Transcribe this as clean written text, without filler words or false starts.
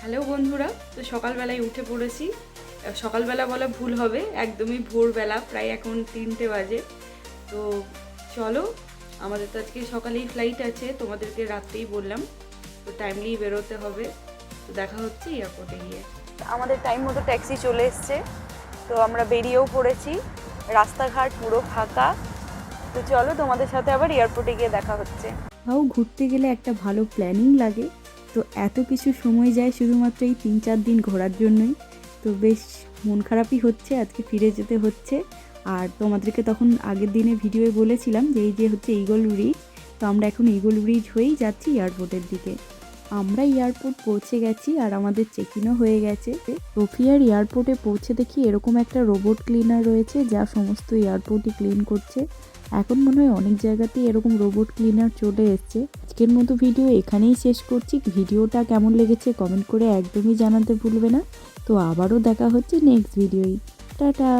Hello বন্ধুরা, তো সকালবেলায় উঠে পড়েছি। সকালবেলা বলা ভুল হবে, একদমই ভোরবেলা, প্রায় এখন 3টে বাজে। তো চলো, আমাদের তো আজকে সকালেই ফ্লাইট আছে, তোমাদেরকে রাত্রেই বললাম, তো টাইমলি বেরোতে হবে। তো দেখা হচ্ছে এয়ারপোর্টে গিয়ে। আমাদের টাইম মতো ট্যাক্সি চলে এসছে, তো আমরা বেরিয়েও পড়েছি। রাস্তাঘাট পুরো ফাঁকা। তো চলো, তোমাদের সাথে আবার এয়ারপোর্টে গিয়ে দেখা হচ্ছে। তাও ঘুরতে গেলে একটা ভালো প্ল্যানিং লাগে। তো এত কিছু সময় যায় শুধুমাত্র এই 3-4 দিন ঘোরার জন্যই। তো বেশ মন খারাপই হচ্ছে, আজকে ফিরে যেতে হচ্ছে। আর তোমাদেরকে তখন আগের দিনে ভিডিওয়ে বলেছিলাম যে এই যে হচ্ছে ঈগল ব্রিজ। তো আমরা এখন ঈগল ব্রিজ হয়েই যাচ্ছি এয়ারপোর্টের দিকে। আমরা এয়ারপোর্ট পৌঁছে গেছি আর আমাদের চেক ইনও হয়ে গেছে। সোফিয়ার এয়ারপোর্টে পৌঁছে দেখি এরকম একটা রোবট ক্লিনার রয়েছে যা সমস্ত এয়ারপোর্টই ক্লিন করছে। এখন মনে হয় অনেক জায়গাতেই এরকম রোবট ক্লিনার চলে এসছে। আজকের মতো ভিডিও এখানেই শেষ করছি। ভিডিওটা কেমন লেগেছে কমেন্ট করে একদমই জানাতে ভুলবে না। তো আবারও দেখা হচ্ছে নেক্সট ভিডিওয়। টাটা।